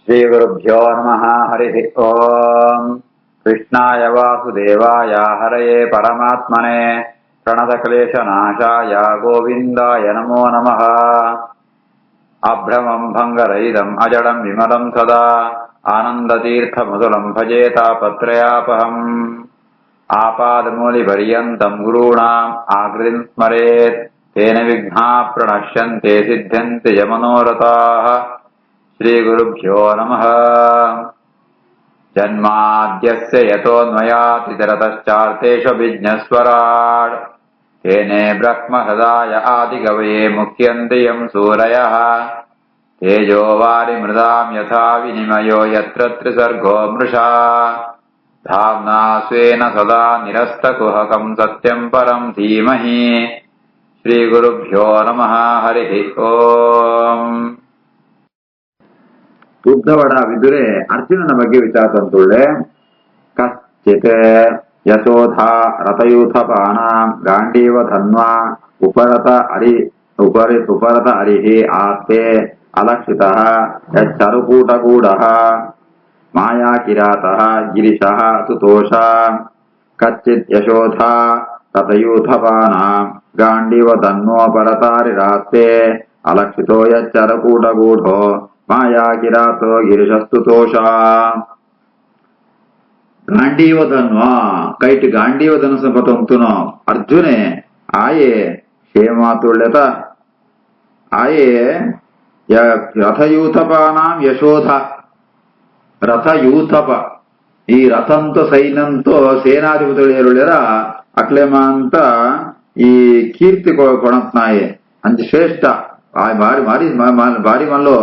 श्रीगुरुभ्यो नमः। हरिः ओम्। कृष्णाय वासुदेवाय हरये परमात्मने प्रणतक्लेशनाशाय गोविन्दाय नमो नमः। अभ्रमम् भङ्गरहितम् अजडम् विमलम् सदा आनन्दतीर्थमतुलम् भजे तापत्रयापहम्। आपादमूलिपर्यन्तम् गुरूणाम् आकृतिम् स्मरेत् तेन विघ्नाः प्रणश्यन्ते सिद्ध्यन्ति च मनोरथाः। श्रीगुरुभ्यो नमः। जन्माद्यस्य यतोऽन्वयातितरतश्चार्थेष्वभिज्ञस्वराट् तेने ब्रह्महृदाय आदिकवये मुह्यन्ति यम् सूरयः। तेजो वारिमृदाम् यथा विनिमयो यत्र त्रिसर्गो मृषा धाम्ना स्वेन सदा निरस्तकुहकम् सत्यम् परम् धीमहि। श्रीगुरुभ्यो नमः। हरिः ओम्. ಉದ್ಧವಡ ವಿದುರೆ ಅರ್ಜುನನ ಬಗ್ಗೆ ವಿಚಾರ ತಂತುಳ್ಳೆ. ಕಶ್ಚಿತ್ ಯಶೋಧ ರಥಯೂಥಪಾನ ಗಾಂಡೀವ ಧನ್ವಾ ಉಪರತ ಅರಿಹಿ ಆಸ್ತೆ ಅಲಕ್ಷಿತಃ ಯಚ್ಚರುಕೂಟಗೂಢಃ ಮಾಯಾ ಕಿರಾತಃ ಗಿರಿಶಃ ಸುತೋಷ. ಕಶ್ಚಿತ್ ಯಶೋಧ ರಥಯೂಥಪಾನ ಗಾಂಡೀವ ಧನ್ವೋಪರತಾರಿರಾಸ್ತೆ ಅಲಕ್ಷಿತೋ ಯಚ್ಚರಕೂಟಗೂಢೋ ಮಾಯಾ ಕಿರಾತೋ ಗಿರಿಶಸ್ತು ತೋಷ. ಗಾಂಡೀವಧನ್ವ ಕೈಟ್ ಗಾಂಡೀವಧನುಸ ಪತಂತುನೋ ಅರ್ಜುನೆ ಆಯೆ ಕ್ಷೇಮಾತುಳ್ಯತ ಆಯೆ ರಥಯೂಥಪಾನಾಂ ಯಶೋಧ ರಥಯೂಥಪ ಈ ರಥಂತೋ ಸೈನಂತೋ ಸೇನಾಧಿಪತಿಗಳ ಅಕ್ಲೇಮ ಈ ಕೀರ್ತಿ ಕೊಣತ್ನಾಯೆ ಅಂಚ ಶ್ರೇಷ್ಠ ಭಾರಿ ಭಾರಿ ಭಾರಿ ಮಲ್ಲೋ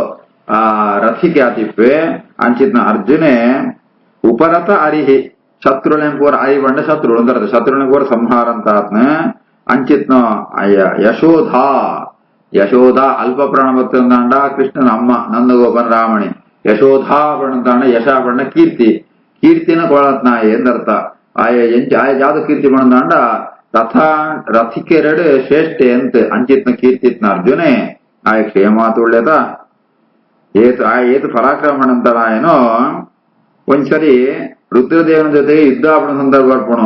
ಆ ರಥಿಕೆ ಆತಿಪ್ಪೆ ಅಂಚಿತ್ನ ಅರ್ಜುನೆ ಉಪರತ ಅರಿಹಿ ಶತ್ರುಳೆಂಪೋರ ಅರಿ ಬಂಡ ಶತ್ರು ಅಂದರದ ಶತ್ರುಳೆಂಪೋರ ಸಂಹಾರ ಅಂತ ಆತ್ನ ಅಂಚಿತ್ನ ಯಶೋಧ ಯಶೋಧ ಅಲ್ಪ ಪ್ರಾಣ ಬತ್ತಂದಾಂಡ ಕೃಷ್ಣನ ಅಮ್ಮ ನಂದಗೋಪನ ರಾಮಣಿ ಯಶೋಧಾ ಬಣ್ಣದಾಂಡ ಯಶ ಬಣ್ಣ ಕೀರ್ತಿ ಕೀರ್ತಿನ ಕೊಳತ್ನಾಯ ಎಂದರ್ಥ ಆಯ ಯಾವ್ದು ಕೀರ್ತಿ ಬಣ್ಣದಾಂಡ ರಥ ರಥಿಕೆರಡು ಶ್ರೇಷ್ಠ ಎಂತ ಅಂಚಿತ್ನ ಕೀರ್ತಿತ್ನ ಅರ್ಜುನೆ ಆಯ ಕ್ಷೇಮಾತುಳ್ಯತ ಏತು ಪರಾಕ್ರಮಣ ಅಂತಾರ ಏನೋ ಒಂದ್ಸರಿ ರುದ್ರದೇವನ ಜೊತೆಗೆ ಯುದ್ಧ ಆಪಣ ಸಂದರ್ಭ ಅರ್ಪಣೋ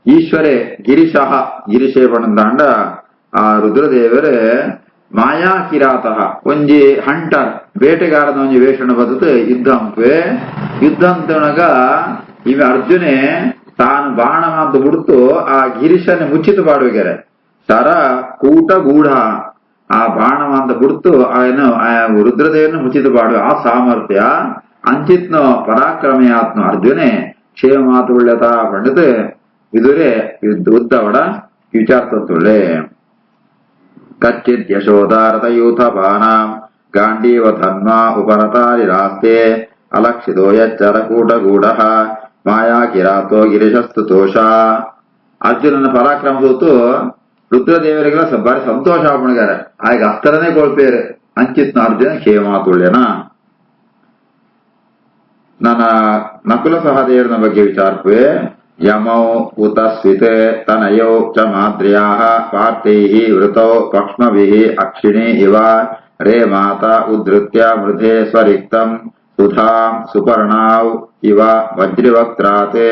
ಈಶ್ವರೇ ಗಿರಿಶಃ ಗಿರಿಶೇ ಪಣಂದಾಂಡ ಆ ರುದ್ರದೇವರೇ ಮಾಯಾ ಕಿರಾತಃ ಒಂಜಿ ಹಂಟರ್ ಬೇಟೆಗಾರನ ಒಂಜಿ ವೇಷಣ ಬದತು ಯುದ್ಧ ಅಂಪೆ ಯುದ್ಧ ಅಂತನಗ ಇವ ಅರ್ಜುನೆ ತಾನು ಬಾಣ ಅಂತ ಬಿಡ್ತು ಆ ಗಿರಿಶನ ಮುಚ್ಚಿತ ಪಾಡುವಿಗೆರೆ ಶರ ಕೂಟ ಗೂಢ ಆ ಬಾಣವ ಅಂತ ಬಿಡ್ತು ಏನು ರುದ್ರದೇವನ ಮುಚ್ಚಿತ ಪಾಡು ಆ ಸಾಮರ್ಥ್ಯ ಅಂಚಿತ್ನ ಪರಾಕ್ರಮೆಯಾತ್ನ ಅರ್ಜುನೆ ಕ್ಷೇಮ ಮಾತುಳ್ಯತ ಪಂಡಿತ ಇದುರೆ ಉದ್ದವಡ ವಿಚಾರ ತಂತುಳ್ಳೆ. ಕಚ್ಚಿತ್ ಯಶೋಧ ರಥಯೂಥಪಾನ ಗಾಂಡೀವ ಧನ್ವಾ ಉಪರತಾರಿರಾಸ್ತೆ ಅಲಕ್ಷಿತೋ ಯಚ್ಚರಕೂಟಗೂಢ ಮಾಯಾ ಕಿರಾತೋ ಗಿರಿಶಸ್ತು ತೋಷ. ಅರ್ಜುನನ ಪರಾಕ್ರಮ ಸೋತು ರುದ್ರದೇವರಿಗೆಲ್ಲ ಬಾರಿ ಸಂತೋಷ ಆಗ್ಬಿಡ್ಗಾರ ಆಗ ಅಸ್ತರನೇ ಕೊಳ್ಪೇರು ಅಂಚಿತ್ನ ಅರ್ಜುನ ಕ್ಷೇಮಾತುಳ್ಯನ. ನನ್ನ ನಕುಲ ಸಹದೇವನ ಬಗ್ಗೆ ವಿಚಾರಪೆ ಯಮೌ ಉತ ಸ್ವಿತ್ ತನಯೌ ಚ ಮಾದ್ರ್ಯಾಃ ಪಾರ್ಥೈಃ ವೃತೌ ಪಕ್ಷ್ಮಭಿಃ ಅಕ್ಷಿಣೀ ಇವ ರೇ ಮಾತಾ ಉದ್ಧೃತ್ಯ ಮೃಧೆ ಸ್ವರಿಕ್ತಂ ಸುಧಾಂ ಸುಪರ್ಣಾವ್ ಇವ ವಜ್ರವಕ್ತ್ರಾತೆ.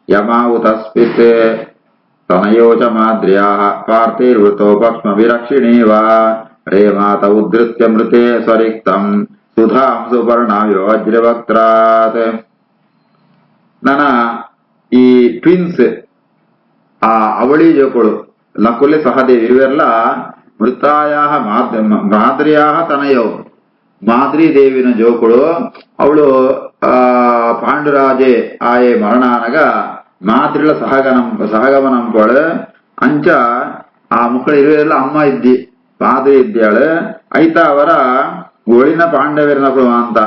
ಯಮಾ ಉತ ಸ್ವಿತ್ ತನಯೋ ಚ ಮಾದ್ರ್ಯಾಃ ಪಾರ್ಥೈರ್ವೃತೋ ಪಕ್ಷ್ಮಭಿರಕ್ಷಿಣೀವ ರೇ ಮಾತಾ ಉದ್ಧೃತ್ಯ ಮೃತೆ ಸ್ವರಿಕ್ತಂ ಸುಧಾಂ ಸುಪರ್ಣಾವ್ ವಜ್ರವಕ್ತ್ರಾತ್. ನನ್ನ ಈ ಟ್ವಿನ್ಸ್ ಆ ಅವಳಿ ಜೋಕಳು ನಕುಲೆ ಸಹದೇವಿ ಇವೆಲ್ಲ ಮೃತಾಯ ಮಾದ್ರಿಯಾ ತನಯೋ ಮಾದ್ರಿ ದೇವಿನ ಜೋಕಳು ಅವಳು ಪಾಂಡುರಾಜೆ ಆಯೆ ಮರಣಾನಗ ಮಾದ್ರಿಲ ಸಹಗಮನಂಪಳು ಅಂಚ ಆ ಮಕ್ಕಳು ಇರುವೆಲ್ಲ ಅಮ್ಮ ಇದ್ದಿ ಮಾದ್ರಿ ಇದ್ದಾಳು ಐತ ಅವರ ಒಳಿನ ಪಾಂಡವರ ನಕುಲು ಅಂತ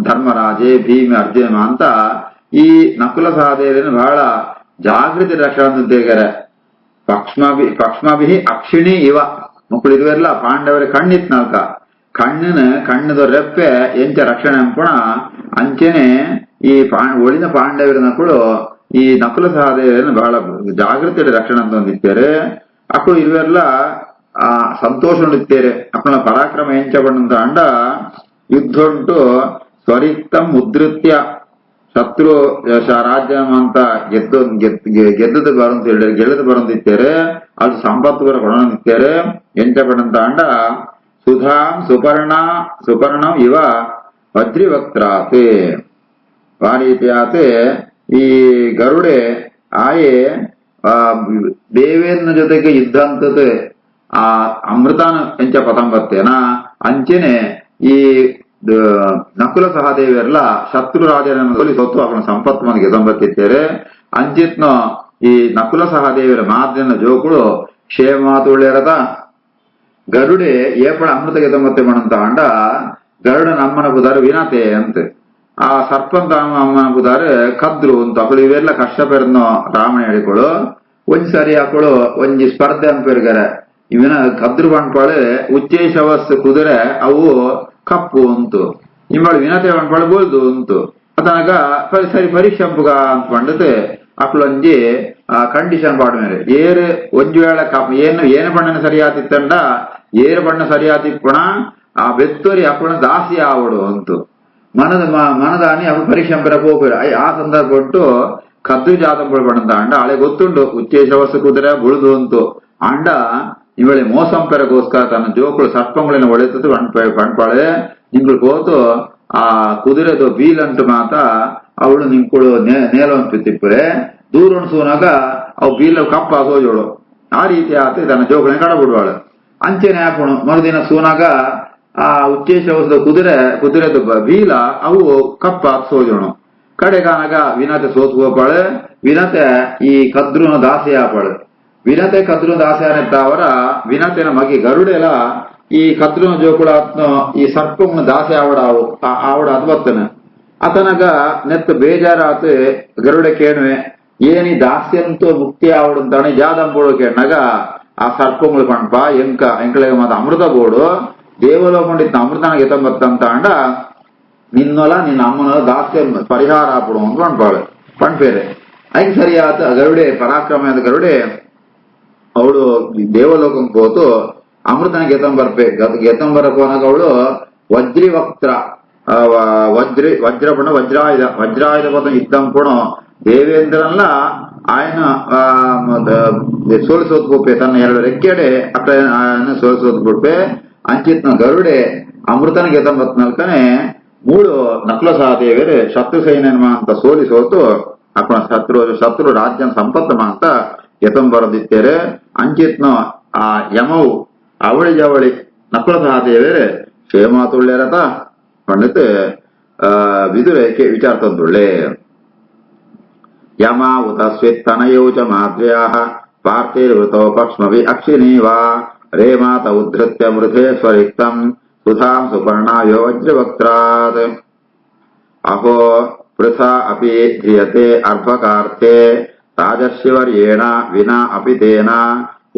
ಧರ್ಮರಾಜೆ ಭೀಮ ಅರ್ಜುನ ಅಂತ ಈ ನಕುಲ ಸಹದೇವರನ್ನು ಬಹಳ ಜಾಗೃತಿ ರಕ್ಷಣೆ ಪಕ್ಷ್ಮಭಿ ಅಕ್ಷಿಣಿ ಇವ ಮಕ್ಕಳು ಇರುವೆಲ್ಲ ಪಾಂಡವರ ಕಣ್ಣಿತ್ ನಾಲ್ಕ ಕಣ್ಣದ ರೆಪ್ಪೆ ಎಂಚ ರಕ್ಷಣೆ ಅಂಪುಣ ಅಂಚೆನೆ ಈ ಒಳಿನ ಪಾಂಡವರ ನಕುಳು ಈ ನಕುಲ ಸಹದೇವರನ್ನು ಬಹಳ ಜಾಗೃತಿ ರಕ್ಷಣೆ ಅಂತ ಹೊಂದಿದ್ದಾರೆ. ಅಕ್ಕಳು ಇರುವೆಲ್ಲ ಸಂತೋಷ ನೋಡುತ್ತೇರೆ ಅಪ್ಪನ ಪರಾಕ್ರಮ ಎಂಚ ಬಣ್ಣಂತ ಅಂಡ ಯುದ್ಧುಂಟು ಸ್ವರಿಕ್ತಂ ಉದ್ಧೃತ್ಯ ಶತ್ರು ರಾಜ್ಯಂ ಅಂತ ಗೆದ್ದದು ಬರಂತ ಹೇಳಿ ಗೆಲ್ಲದು ಬರಂದಿತ್ತೇರೆ ಅದು ಸಂಪತ್ತು ಬರ ಕೊಡೋನಿತ್ತೇರೆ ಎಂಚ ಪಡಂತ ಅಂಡ ಸುಧಾಂ ಸುಪರ್ಣಂ ಇವ ವಜ್ರಿವಕ್ತ್ರಾತೆ ಆ ರೀತಿ ಆತೆ ಈ ಗರುಡೆ ಆಯೆ ದೇವೇಂದ್ರ ಜೊತೆಗೆ ಯುದ್ಧ ಅಂತದ್ ಆ ಅಮೃತಾನ ಎಂಚ ಪದಂ ಬರ್ತೇನಾ ಅಂಚೆನೆ ಈ ನಕುಲ ಸಹದೇವಿಯರ್ಲ ಶತ್ರು ರಾಜರನ್ನು ಸೋಲಿಸೊತ್ತು ಅವನ ಸಂಪತ್ತು ಮನೆಗೆ ಗೆದಂಬತ್ತಿತ್ತೇರೆ ಅಂಚಿತ್ನ ಈ ನಕುಲ ಸಹದೇವಿಯರ ಮಾತಿನ ಜೋಕುಳು ಕ್ಷೇಮ ಮಾತುಳ್ಳೇರದ ಗರುಡೆ ಏಪಳ ಅಮೃತ ಗೆದಂಬತ್ತೆ ಮಣಂತ ಅಂಡ ಗರುಡ ನಮ್ಮನ ಬುಧಾರ ವಿನಾತೆ ಅಂತ ಆ ಸರ್ಪಂತ ಅಮ್ಮನ ಬುಧಾರ ಕದ್ರು ಅಂತ ಅಕಳು ಇವೆಲ್ಲ ಕಷ್ಟ ಪೆರ್ನ ರಾಮಣ ಹೇಳಿಕೊಳು ಒಂದ್ ಸರಿ ಅಕಳು ಒಂಜಿ ಸ್ಪರ್ಧೆ ಅಂಪೇರ್ಗರ ಇವನ ಕದ್ರು ಬಂಡ್ಪಾಳು ಉಚ್ಚೇಶವಸ್ ಕುದುರೆ ಅವು ಕಪ್ಪು ಅಂತು ನಿಮ್ಮಳು ವಿನತೆ ಬಂಡ್ಪಾಳು ಬೋಲ್ದು ಅಂತು ಅದನಾಗ ಸರಿ ಪರೀಕ್ಷೆ ಅಂಪುಗ ಅಂತ ಬಂಡತೆ ಅಕ್ಳೊಂಜಿ ಕಂಡೀಷನ್ ಪಾಡು ಮೇಲೆ ಏರು ಒಂಜು ವೇಳೆ ಏನು ಬಣ್ಣನ ಸರಿಯಾತಿತ್ತಂಡ ಏರು ಬಣ್ಣ ಸರಿಯಾತಿಪ್ಪಣ ಆ ಬೆತ್ತೋರಿ ಅಪ್ಪಣ ದಾಸಿ ಆವಡು ಅಂತು ಮನದಾನಿ ಅವು ಪರೀಕ್ಷೆ ಅಂಪರ ಹೋಗ್ಬೇಡ ಆ ಸಂದರ್ಭ ಉಂಟು ಕದ್ದು ಜಾತಂಬಳು ಬಣ್ಣದ ಅಂಡ ಹಳೆ ಗೊತ್ತುಂಡು ಉಚ್ಚೇಶವಸ್ಸು ಕುದುರೆ ಬುಳುದು ಅಂತು ಅಂಡ ಇವಳೆ ಮೋಸಂಪೆರಗೋಸ್ಕರ ತನ್ನ ಜೋಕುಳು ಸರ್ಪಂಗಳನ್ನ ಒಳೆತದ್ದು ಪಣ್ಪಾಳೆ ನಿಂಗಳು ಹೋತು ಆ ಕುದುರೆದು ಬೀಲಂಟು ಮಾತ ಅವಳು ನಿಂಕುಳು ನೇಲಂಟು ತಿಪ್ಪರೆ ದೂರ ಸೂನಾಗ ಅವು ಬೀಲ ಕಪ್ಪ ಸೋಜೋಳು ಆ ರೀತಿ ಆತ ತನ್ನ ಜೋಕುಳನ್ನ ಕಡಬಿಡುವಾಳು ಅಂಚೆನೆ ಹಾಕೋಣ ಮರುದಿನ ಸೂನಾಗ ಆ ಉಚ್ಚೇಶವಸದ ಕುದುರೆದು ಬೀಲ ಅವು ಕಪ್ಪ ಸೋಜೋಣ ಕಡೆಗಾನಾಗ ವಿನತೆ ಸೋತು ಹೋಪಾಳೆ ವಿನತೆ ಈ ಕದ್ರುನ ದಾಸಿ ಆಪಾಳು ವಿನತೆ ಕದ್ರುನ ದಾಸಿ ಅವರ ವಿನತೆನ ಮಗಿ ಗರುಡೆಲ ಈ ಕದ್ರುನ ಜೋಕುಳ ಈ ಸರ್ಪಂನ ದಾಸಿ ಆವಡ ಅದು ಬರ್ತನೆ ಅತನಗ ನೆತ್ತ ಬೇಜಾರಾತ ಗರುಡೆ ಕೇಣುವೆ ಏನಿ ದಾಸಿ ಅಂತೂ ಮುಕ್ತಿ ಆವಡಂತಾನೆ ಜಾದಂಬೋಳು ಕೇಣಾಗ ಆ ಸರ್ಪಂಗಳು ಪಣ್ಪ ಎಂಕಳಿಗೆ ಮಾತ ಅಮೃತ ಬೋಡು ದೇವಲೋಕೊಂಡಿದ್ದ ಅಮೃತನ ಗೆತಂಬತ್ತಂತ ಅಂಡ ನಿನ್ನೊಲ ನಿನ್ನ ಅಮ್ಮನೊಲ ದಾಸ್ಯ ಪರಿಹಾರ ಆಪಡು ಅಂತ ಪಣ್ಪಾಳು ಪಣ್ಪೇರೆ ಐಕ್ ಸರಿ ಆತ ಗರುಡೆ ಪರಾಕ್ರಮ ಗರುಡೆ ಅವಳು ದೇವಲೋಕಂ ಹೋತು ಅಮೃತನ ಗೆತಂಬರ ಹೋನಾಗ ಅವಳು ವಜ್ರಿವಕ್ತ್ರ ವಜ್ರಪುಣ ವಜ್ರಾಯುಧ ಪದ ಇದ್ದಂ ಪುಣ ದೇವೇಂದ್ರನ್ಲ ఆయన ಸೋಲಿಸೋದ್ ಬಿಡ್ಪೆ ತನ್ನ ಎರಡು ರೆಕ್ಕೆಡೆ ಅಕ್ಕ ಸೋಲಿಸೋದ್ ಬಿಡ್ಪೆ ಅಂಚಿತ್ನ ಗರುಡೆ ಅಮೃತನ ಗೆತಂಬತ್ನಲ್ಕನೆ ಮೂಳು ನಕುಲ ಸಹದೇವಿಯರು ಶತ್ರು ಸೈನ್ಯನ ಅಂತ ಸೋಲಿಸೋತು ಅಪ್ಪನ ಶತ್ರು ರಾಜ್ಯನ ಸಂಪತ್ತಮ ಅಂತ ಗೆತಂಬರದಿತ್ತೇರೆ ಅಂಚಿತ್ನ ಆ ಯಮವು ಅವಳಿ ಜವಳಿ ನಕುಲ ಸಹದೇವಿಯರು ಕ್ಷೇಮಾತುಳ್ಳೆರತ ಪಂಡಿತ ವಿದುರೇಕೆ ವಿಚಾರ ತಂದುಳ್ಳೆ ಯಮ ಉತ ಸ್ವಿತ್ತನಯೌ ಚ ಮಾದ್ರ್ಯಾಃ ಪಾರ್ಥೈರ್ವೃತೋ ಪಕ್ಷ್ಮವಿ ಅಕ್ಷಿಣೀವಾ ರೇಮಾತ ಉದ್ಧೃತ್ಯ ಮೃಧೇ ಸ್ವರಿಕ್ತಂ ಸುಧಾಂ ಸುಪರ್ಣಾಯೋ ವಜ್ರವಕ್ತ್ರಾತ್ ಅಹೋ ಪೃಥಾ ಅಪಿ ಧ್ರಿಯತೆ ಅರ್ಭಕಾರ್ಥೇ ರಾಜರ್ಷಿವರ್ಯೇಣ ವಿನಾ ಅಪಿ ತೇನ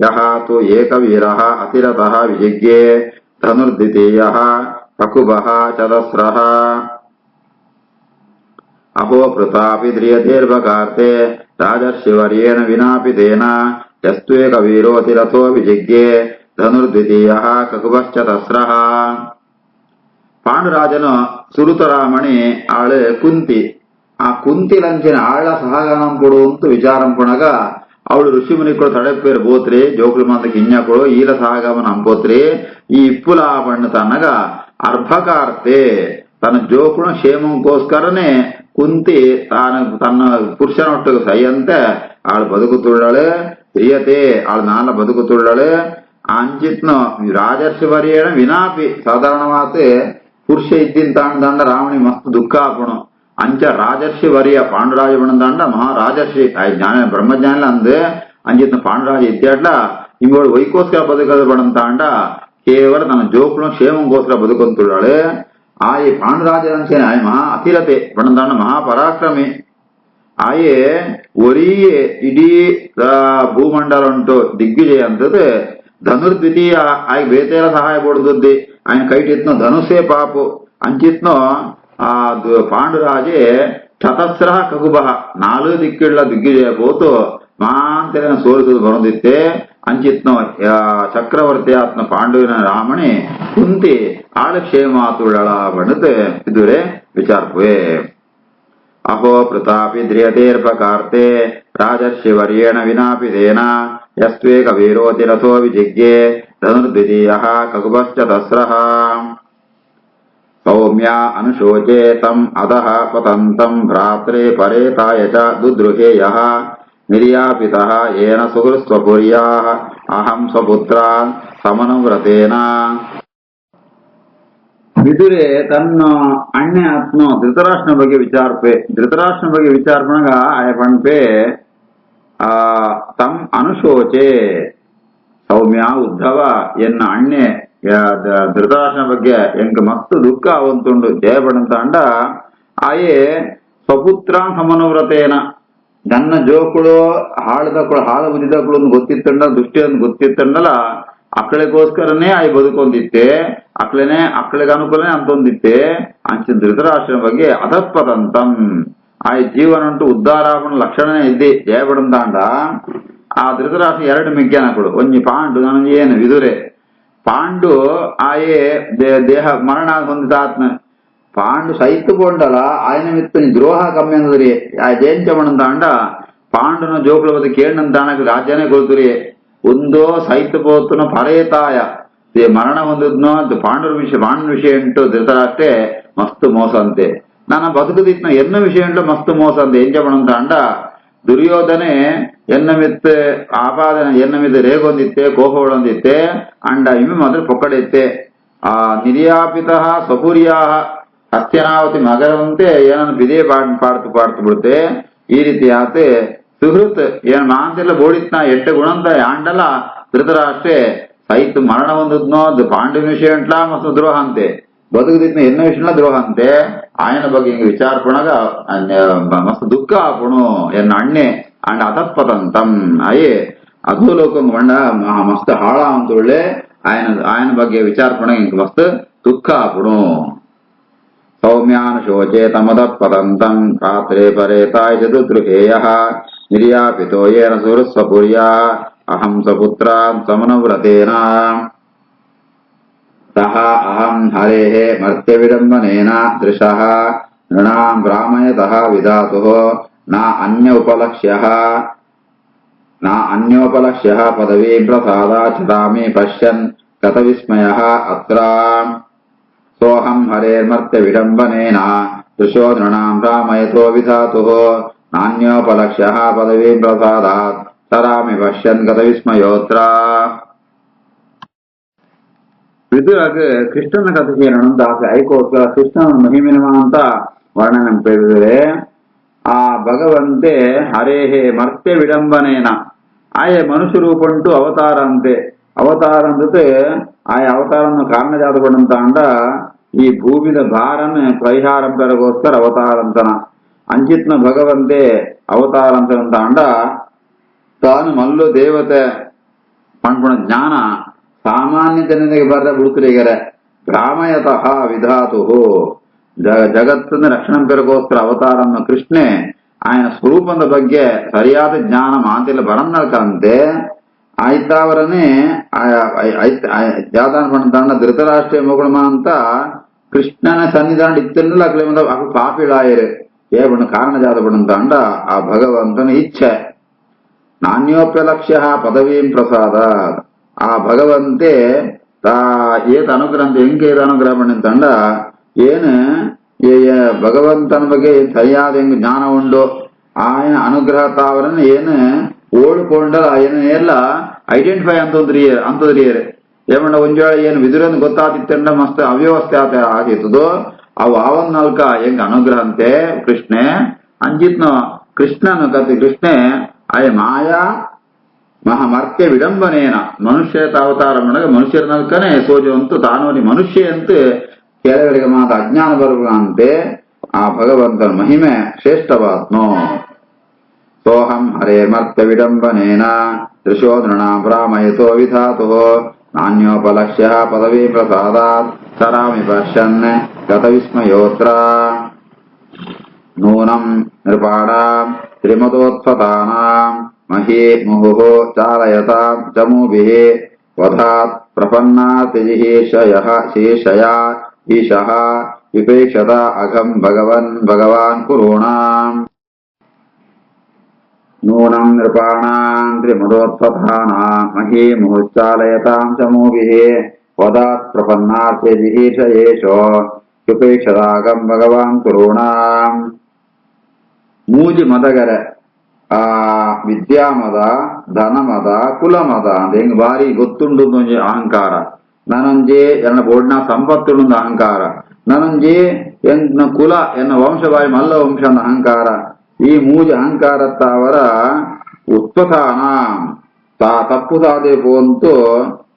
ಯಹ ತು ಏಕವೀರಃ ಅತಿರತಃ ವಿಜಿಗ್ಯೆ ಧನುರ್ದ್ವಿತೀಯಃ ಕಕುಭಃ ಚತಸ್ರಃ ಅಹೋ ಪೃಥಾಪಿ ಧ್ರಿಯತೇರ್ಭಕಾರ್ಥೇ ರಾಜರ್ಷಿವರ್ಯೇಣ ವಿನಾಪಿ ತೇನ ಯಸ್ತ್ವೇಕ ವೀರೋತಿರಥೋ ವಿಜಿಗ್ಯೆ ಧನುರ್ದ್ವಿತೀಯಃ ಕಕುಭಶ್ಚತಸ್ರಃ ಪಾಂಡುರಾಜನು ಸುರುತರಾಮಣಿ ಆಳೆ ಕುಂತಿ ಆ ಕುಂತಿಲಂಚಿನ ಆಳ ಸಹಗಾನಂ ಕೊಡು ಅಂತ ವಿಚಾರಂ ಕೊಣಗ ಅವಳು ಋಷಿಮುನಿಗಳು ತಡೆಪೇರು ಬೋತ್ರಿ ಜೋಕುಲು ಮಂದ ಕಿഞ്ഞಕೊಳು ಈಲ ಸಹಗಮನ ಅಂಬೋತ್ರಿ ಈ ಇಪ್ಪುಲ ಬಣ್ಣ ತನ್ನಗ ಅರ್ಭಕಾರ್ತೆ ತನ್ನ ಜೋಕುಳು ಕ್ಷೇಮಂಗೋಸ್ಕರನೇ ಕುಂತಿ ತನ್ನ ಪುರುಷನೊಟ್ಟಿಗೆ ಸೈಯಂತೆ ಆಳು ಬದುಕುತ್ತುಳ್ಳಳೆ ಪ್ರಿಯತೆ ಆಳು ನಾಲ ಬದುಕುತ್ತುಳ್ಳಳೆ ಅಂಚಿತ್ನ ರಾಜರ್ಷಿವರ್ಯೇಣ ವಿನಾಪಿ ಸಾಧಾರಣವಾತೆ ಪುರುಷ ಇದ್ದಿಂತಾಂಡ ರಾವಣಿ ಮಸ್ತ್ ದುಃಖ ಆಪಣು ಅಂಚ ರಾಜರ್ಷಿ ವರ್ಯ ಪಾಂಡುರಾಜ ಬಣ್ಣದಾಂಡ ಮಹಾರಾಜರ್ಷಿ ಜ್ಞಾನ ಬ್ರಹ್ಮಜ್ಞಾನ ಅಂದೆ ಅಂಚಿತ್ನ ಪಾಂಡುರಾಜ ಇದ್ದಾಡ್ಲ ಇಂಗೋಳು ವೈಕೋಸ್ಕರ ಬದುಕದ ಬಣ್ಣಂತಾಂಡ ಕೇವಲ ತನ್ನ ಜೋಕುಳು ಕ್ಷೇಮಂಗೋಸ್ಕರ ಬದುಕಂತುಳ್ಳಳೆ ಆಯೆ ಪಾಂಡುರಾಜರಂಚೇನೆ ಆಯೆ ಮಹಾ ಅತಿರತೆ ಬಣ್ಣದಾಂಡ ಮಹಾಪರಾಕ್ರಮಿ ಆಯೆ ಒರಿಯೇ ಇಡೀ ಭೂಮಂಡಲ ಉಂಟು ದಿಗ್ವಿಜಯ ಅಂತದ್ ಧನುರ್ದ್ವಿತೀಯ ಆಯ್ ಬೇತೇರ ಸಹಾಯ ಪಡುದುದ್ದಿ ఆయన కైటిత్నో ధనుసే పాపు అంచిత్నో ఆ పాండురాజే ಚತಸ್ರಃ ಕಗುಬಃ 4 ದಿಕ್ಕಿಳ್ಳ ದಿಗ್ವಿಜಯ ಬೋತು ಮಾಂತೆನ ಸೋಲಿಸುದು ಬರೋದಿತ್ತೆ ಅಂಚಿತ್ನ ಚಕ್ರವರ್ತಿಯಾತ್ನ ಪಾಂಡುವಿನ ರಾಮಣೆ ಕುಂತಿ ಆಳಕ್ಷೇಮಾತುಳಳ ಬಣತ್ ಇದುರೆ ವಿಚಾರಪುವೆ. ಅಹೋ ಪ್ರತಾಪಿ ದ್ರಿಯತೇರ್ಪಕಾರ್ತೆ ರಾಜರ್ಷಿವರ್ಯೇಣ ವಿನಾಪಿ ತೇನ ಯಸ್ವೇಕ ವೀರೋತಿ ರಥೋ ವಿಜಿಜ್ಞೆ ಧನುರ್ದ್ವಿತೀಯಃ ಕಕುಭಶ್ಚ ತಸ್ರಃ ಸೌಮ್ಯ ಅನುಶೋಚೆ ತಂ ಅಧಃ ಪತಂತಂ ಭ್ರಾತ್ರೆ ಪರೇತಾಯ ಚ ದುದ್ರುಹೇಯಃ ನಿರ್ಯಾಪಿತಃ ಯೇನ ಸುಹೃತ್ಸ್ವಪುರ್ಯಾಃ ಅಹಂ ಸ್ವಪುತ್ರಾನ್ ಸಮನುವ್ರತೇನ. ವಿದುರೆ ತನ್ನ ಅಣ್ಣೆ ಆತ್ಮ ಧೃತರಾಷ್ಟ್ರನ ಬಗ್ಗೆ ವಿಚಾರಪೆ. ಧೃತರಾಷ್ಟ್ರನ ಬಗ್ಗೆ ವಿಚಾರ ಮಾಡಾಗ ಆಯ ಪಣ್ಪೆ ತಮ್ ಅನುಶೋಚೆ ಸೌಮ್ಯ ಉದ್ಧವ ಎನ್ನ ಅಣ್ಣೆ ಧೃತರಾಷ್ಟ್ರನ ಬಗ್ಗೆ ಎಂಕ್ ಮಸ್ತ್ ದುಃಖ ಅವಂತುಂಡು ಜಯಪಡಂತ ಅಂಡ ಆಯೆ ಸ್ವಪುತ್ರ ಸಮನುವ್ರತೇನ ನನ್ನ ಜೋಕುಳು ಹಾಳ ಬುದ್ಧಿದಕ್ಕಳು ಗೊತ್ತಿತ್ತಂಡ ದೃಷ್ಟಿ ಒಂದು ಗೊತ್ತಿತ್ತಂಡಲ್ಲ ಅಕ್ಕಳಿಗೋಸ್ಕರನೇ ಆಯ್ ಬದುಕೊಂದಿತ್ತೆ ಅಕ್ಕಳಿಗೆ ಅನುಕೂಲನೇ ಅಂತೊಂದಿತ್ತೆ ಅಂಚೆ ಧೃತರಾಷ್ಟ್ರನ ಬಗ್ಗೆ ಅಧಪದಂತಂ ಆಯ್ ಜೀವನ ಉಂಟು ಉದ್ಧಾರಾಪಣ ಲಕ್ಷಣನೇ ಇದ್ದಿ ಜಯಪಡಂತಾಂಡ ಆ ಧೃತರಾಷ್ಟ್ರ ಎರಡು ಮಿಗ್ಯಾನಗಳು ಒಂಜಿ ಪಾಂಡು ನನಗೆ ಏನು ವಿದುರೆ ಪಾಂಡು ಆಯೆ ದೇಹ ಮರಣ ಹೊಂದಿದಾತ್ನ ಪಾಂಡು ಸೈತುಕೊಂಡಲ್ಲ ఆయన ಮಿತ್ತನಿ ದ್ರೋಹ ಕಮ್ಮಿ ಅಂದ್ರಿ ಆ ಜಯಂಚಮಣಂತಾಂಡ ಪಾಂಡುನ ಜೋಕುಲ ಬದ ಕೇಳಂತಾಣಕ್ಕೆ ರಾಜ್ಯನೇ ಕೊಡ್ತುರಿ ಒಂದೋ ಸೈತು ಪೋತುನ ಪರೇತಾಯ ಮರಣ ಹೊಂದಿದ್ನೋ ಅದು ಪಾಂಡುನ ವಿಷಯ ಉಂಟು ಧೃತರಾಷ್ಟ್ರೇ ಮಸ್ತ್ ಮೋಸ ಅಂತೆ ನನ್ನ ಬದುಕದಿತ್ನ ಎನ್ನ ವಿಷಯ ಉಂಟು ಮಸ್ತ್ ಮೋಸ ಅಂತೆ ಎಂಚಮಣಂತಾಂಡ ದುರ್ಯೋಧನೆ ಎನ್ನ ಮಿತ್ ಆಪಾದನೆ ಎನ್ನ ಮಿತ್ ರೇಗೊಂದಿತ್ತೆ ಕೋಪಗಳೊಂದಿತ್ತೆ ಅಂಡ ಇಮ್ಮೆ ಮಾತ್ರ ಪೊಕ್ಕಡೆತ್ತೆ ಆ ನಿರ್ಯಾಪಿತ ಸ್ವಪುರ್ಯಾ ಹಸ್ತ್ಯನಾವತಿ ಮಗರಂತೆ ಏನನ್ನು ಬಿದೇ ಪಾಡ್ತು ಬಿಡುತ್ತೆ ಈ ರೀತಿ ಆತ ಸುಹೃತ್ ಏನ್ ಮಾಂತೆಲ್ಲ ಬೋಡಿತ್ನ ಎಟ್ಟ ಗುಣಂತ ಆಂಡಲ ಧೃತರಾಷ್ಟ್ರೇ ಸೈತ್ ಮರಣ ಹೊಂದದ್ನೋ ಅದು ಪಾಂಡುವಿನ ವಿಷಯ ಉಂಟ್ಲಾ ಮತ್ತು ದ್ರೋಹ ಅಂತೆ ಬದುಕದಿತ್ನ ಎನ್ನ ವಿಷಯ ದ್ರೋಹ ಅಂತೆ ಆಯನ ಬಗ್ಗೆ ಹಿಂಗೆ ವಿಚಾರ ಪುಣಗ ಮಸ್ತ್ ದುಃಖ ಆಪುಣು ಎನ್ನ ಅಣ್ಣೆ ಅಂಡ್ ಅಧಪತಂತಂ ಅಯೇ ಅಧೋಲೋಕ ಮಂಡ ಮಸ್ತ್ ಹಾಳ ಅಂತೊಳ್ಳೆ ఆయన ಬಗ್ಗೆ ವಿಚಾರ ಪುಣಗ ಹಿಂಗೆ ಮಸ್ತ್ ದುಃಖ ಆಪುಣು. ಸೌಮ್ಯಾನುಶೋಚೆ ತಮದಪದಂತಂ ರಾತ್ರೆ ಪರೇತಾಯ ಚತುರ್ಗೃಹೇಯಃ ನಿರ್ಯಾಪಿತೋ ಯೇನ ಸುಹೃತ್ಸ್ವಪುರ್ಯಾ ಅಹಂ ಸ್ವಪುತ್ರಾನ್ ಸಮನುವ್ರತೇನ. ಸಹ ಅಹಂ ಹರೇಃ ಮರ್ತ್ಯವಿಡಂಬನೇನ ದೃಶಃ ನೃಣಾಂ ಬ್ರಾಹ್ಮಯತಃ ವಿಧಾತುಃ ನ ಅನ್ಯೋಪಲಕ್ಷ್ಯಃ ಪದವೀಂ ಪ್ರಸಾದಾತ್ ಚರಾಮಿ ಪಶ್ಯನ್ ಗತವಿಸ್ಮಯಃ ಅತ್ರ. ಸೋಹಂ ಹರೇರ್ಮರ್ತ್ಯ ವಿಡಂಬನೇನ ದೃಶೋ ನೃಣಾಂ ರಾಮಯತೋ ವಿಧಾತುಃ ನಾನ್ಯೋಪಲಕ್ಷ್ಯಃ ಪದವೀಂ ಪ್ರಸಾದಾತ್ ತರಾಮಿ ಪಶ್ಯನ್ ಗತವಿಸ್ಮಯೋತ್ರ. ವಿದುರಗ್ ಕೃಷ್ಣನ ಕಥೆ ಕೇಳೋಣ ಆಸೆ ಐಕೋಸ್ಕರ ಕೃಷ್ಣನ ಮಹಿಮಿನ ಅಂತ ವರ್ಣನೆ ಪೇಳಿದರೆ ಆ ಭಗವಂತೆ ಹರೇಹೇ ಮರ್ತ್ಯ ವಿಡಂಬನೇನ ಆಯೆ ಮನುಷ್ಯ ರೂಪಂಟು ಅವತಾರ ಅಂತೆ ಅವತಾರ ಅಂದ್ರೆ ಆಯ ಅವತಾರನ ಕಾರಣ ಜಾತಪಡಂತ ಅಂಡ ಈ ಭೂಮಿದ ಭಾರನ ಪರಿಹಾರ ಪೆರಗೋಸ್ಕರ ಅವತಾರ ಅಂತನ ಅಂಚಿತ್ನ ಭಗವಂತೆ ಅವತಾರ ಅಂತ ಅಂಡ ತಾನು ಮಲ್ಲು ದೇವತೆ ಪಣ್ಪುಣ ಜ್ಞಾನ ಸಾಮಾನ್ಯ ಜನರಿಗೆ ಬರದ ಬಿಡುತ್ತಲಿಗರೆ ಭ್ರಾಮಯತಃ ವಿಧಾತು ಜಗತ್ತನ್ನ ರಕ್ಷಣೆ ಪೆರಗೋಸ್ಕರ ಅವತಾರನ್ನ ಕೃಷ್ಣೆ ఆయన ಸ್ವರೂಪದ ಬಗ್ಗೆ ಸರಿಯಾದ ಜ್ಞಾನ ಮಾತಿಲ್ಲ ಬರನ್ನಲ್ಕಂತೆ ಆಯ್ತಾವರನೇ ಜಾತಾನ ಪಣ್ಣ ಧೃತರಾಷ್ಟ್ರೀಯ ಮಗುಳಮ ಅಂತ ಕೃಷ್ಣನ ಸನ್ನಿಧಾನ ಇತ್ತಲ್ಲ ಅಕ್ಳು ಪಾಪಿಳಾಯರು ಏಬಣ್ಣ ಕಾರಣ ಜಾತ ಪಡಂತ ಅಂಡ ಆ ಭಗವಂತನ ಇಚ್ಛೆ ನಾನ್ಯೋಪ್ಯಲಕ್ಷ್ಯ ಪದವೀಂ ಪ್ರಸಾದ ಆ ಭಗವಂತೆ ಏತ ಅನುಗ್ರಹ ಅಂತ ಹೆಂಗೆ ಅನುಗ್ರಹ ಪಣ್ಣಂತಂಡ ಏನು ಭಗವಂತನ ಬಗ್ಗೆ ಸರಿಯಾದ ಹೆಂಗ್ ಜ್ಞಾನ ಉಂಡು ಆಯನ ಅನುಗ್ರಹ ತಾವರನ್ನ ಏನು ಓಡ್ಕೊಂಡಲ್ಲ ಏನೆಲ್ಲ ಐಡೆಂಟಿಫೈ ಅಂತದ್ರಿಯರು ಏಮಣ್ಣ ಒಂದ್ ವೇಳೆ ಏನು ವಿದುರನ್ ಗೊತ್ತಾದಿತ್ತಂಡ ಮಸ್ತ್ ಅವ್ಯವಸ್ಥೆ ಆಗಿತ್ತದೋ ಅವು ಆವನ್ ನಾಲ್ಕ ಹೆಂಗ್ ಅನುಗ್ರಹ ಅಂತೆ ಕೃಷ್ಣೆ ಅಂಜಿತ್ನ ಕೃಷ್ಣನ ಕತೆ ಕೃಷ್ಣೆ ಆಯ ಮಾಯಾ ಮಹಾಮರ್ತ್ಯ ವಿಡಂಬನೇನ ಮನುಷ್ಯ ಅವತಾರ ಮಾಡಗ ಮನುಷ್ಯರ ನಾಲ್ಕನೇ ಸೋಜುವಂತೂ ತಾನೋನಿ ಮನುಷ್ಯ ಅಂತ ಕೆಲವರಿಗೆ ಮಾತ್ರ ಅಜ್ಞಾನ ಬರುವಂತೆ ಆ ಭಗವಂತನ ಮಹಿಮೆ ಶ್ರೇಷ್ಠವಾದ್ನೋ. ಸೋಹಂ ಹರೇರ್ಮರ್ತ್ಯ ವಿಡಂಬನೇನ ದೃಶೋ ನೃಣಾಂ ರಾಮಯತೋ ವಿಧಾತುಃ ನಾನ್ಯೋಪಲಕ್ಷ್ಯ ಪದವೀ ಪ್ರಸಾದಾತ್ ತರಾಮಿ ಪಶ್ಯನ್ ಗತವಿಸ್ಮಯೋತ್ರ. ನೂನಂ ನೃಪಾಣಾಂ ಶ್ರೀಮದೋತ್ಪತಾನಾಂ मही मुहुः चालयतां चमूभिः वधात् प्रपन्नातिजिहीर्षयः शीर्षया ईशः विपेक्षता अघं भगवान् कुरूणाम् नूनं नृपाणां त्रिमुदोत्पथानां मही मुहुश्चालयतां चमूभिः वदात् प्रपन्नार्थिजिहीर्षयेषो विपेक्षतागं भगवान् कुरूणाम् ಮೂಜಿ ಮದಗರ ಆ ವಿದ್ಯಾಮದ ಧನಮದ ಕುಲಮದ ಅಂತ ಹೆಂಗ್ ಬಾರಿ ಗೊತ್ತುಂಡು ಒಂಜಿ ಅಹಂಕಾರ ನನಂಜೆ ಎನ್ನ ಬೋಡ್ನ ಸಂಪತ್ತುಂಡು ಅಹಂಕಾರ ನನಂಜೆ ಎನ್ನ ಕುಲ ಎನ್ನ ವಂಶ ಬಾರಿ ಮಲ್ಲ ವಂಶ ಅಂದ ಅಹಂಕಾರ ಈ ಮೂಜಿ ಅಹಂಕಾರತ್ತ ಅವರ ಉತ್ಪಥಾನ ತಾ ತಪ್ಪುದಾದೆ ಪೋಂತು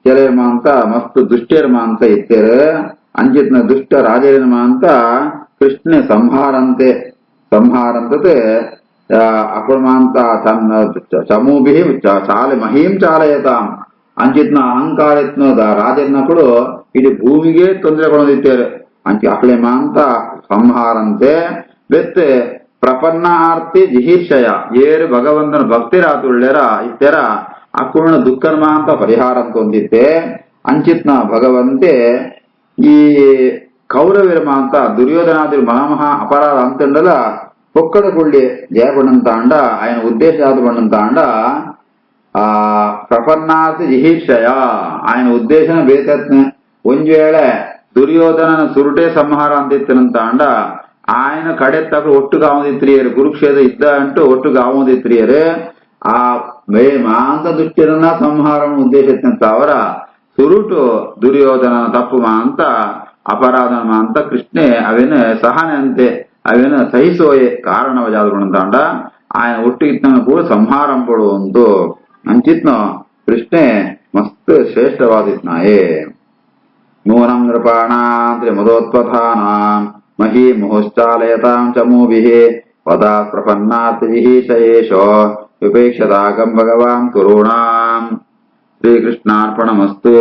ಕೆಲಮ ಅಂತ ಮಸ್ತ್ ದುಷ್ಟೇರ್ಮ ಅಂತ ಇತ್ತೇರೆ ಅಂಜಿತ್ನ ದುಷ್ಟ ರಾಜೇರ್ಮ ಅಂತ ಕೃಷ್ಣ ಸಂಹಾರಂತೆ ಅಪಮಾಂತ ಚಮೂಭಿ ಮಹೀಂ ಚಾಲಯತಾಂ ಅಂಚಿತ್ನ ಅಹಂಕಾರ ರಾಜರ್ನಕುಡು ಇಡೀ ಭೂಮಿಗೆ ತೊಂದರೆ ಕೊಡೋದಿತ್ತೇರೆ ಅಂಚಿ ಅಕ್ಲೆ ಮಾಂತ ಸಂಹಾರಂತೆ ಬೆತ್ತೆ ಪ್ರಪನ್ನಾರ್ತಿ ಜಿಹೀರ್ಷಯ ಏರು ಭಗವಂತನ ಭಕ್ತಿರಾತುಳ್ಳೆರ ಇತ್ತೆರ ಅಕ್ಕುಳ್ನ ದುಃಖರ್ಮ ಅಂತ ಪರಿಹಾರ ಅಂತ ಹೊಂದಿತ್ತೆ ಅಂಚಿತ್ನ ಭಗವಂತೆ ಈ ಕೌರವಿರಮ ಅಂತ ದುರ್ಯೋಧನಾದಿ ಮಹಾಮಹಾ ಅಪರಾಧ ಅಂತಂಡಲ పొక్కడ కొళ్ళి జయపడంత అండ ఆయన ఉద్దేశాదుపడంత అండ ఆ ప్రపన్నాతి జిహీర్షయ ఆయన ఉద్దేశನ ಬೇತತ್ನ ಒಂದ್ ವೇಳೆ ದುರ್ಯೋಧನನ ಸುರುಟೆ ಸಂಹಾರ ಅಂತಿತ್ತನಂತ ಅಂಡ ఆయన ಕಡೆತ್ತಕ ಒಟ್ಟುಗ ಆಮದಿತ್ರಿಯರು ಕುರುಕ್ಷೇತ್ರ ಇದ್ದ ಅಂಟು ಒಟ್ಟುಗ ಆಮದಿತ್ರಿಯರು ಆ ಮಾಂತ ದುಷ್ಟರನ್ನ ಸಂಹಾರನ ಉದ್ದೇಶಿಸಿದಂತ ಅವರ ಸುರುಟು ದುರ್ಯೋಧನನ ತಪ್ಪು ಅಂತ ಅಪರಾಧ ಅಂತ ಕೃಷ್ಣೆ ಅವೇನ ಸಹನೆ ಅಂತೆ ಅವೇನ ಸಹಿಸೋಯೆ ಕಾರಣವಜಾದುಕೊಂಡಂತಾಂಡ ఆయన ಒಟ್ಟಿಗಿತ್ತನ ಕೂಡ ಸಂಹಾರಂ ಪಡುವಂತು ಅಂಚಿತ್ನ ಕೃಷ್ಣೆ ಮಸ್ತ್ ಶ್ರೇಷ್ಠವಾದಿತ್ನಾಯೇ ನೂನಂ ನೃಪಾಣಾಂ ತ್ರಿಮುದೋತ್ಪಥಾನಾಂ ಮಹೀ ಮುಹುಶ್ಚಾಲಯತಾಂ ಚಮೂಭಿಃ ವದಾತ್ ಪ್ರಪನ್ನಾರ್ತಿಜಿಹೀರ್ಷಯೇಷೋ ವಿಪೇಕ್ಷತಾಗಂ ಭಗವಾನ್ ಕುರುಣಾಂ ಶ್ರೀಕೃಷ್ಣಾರ್ಪಣಮಸ್ತು.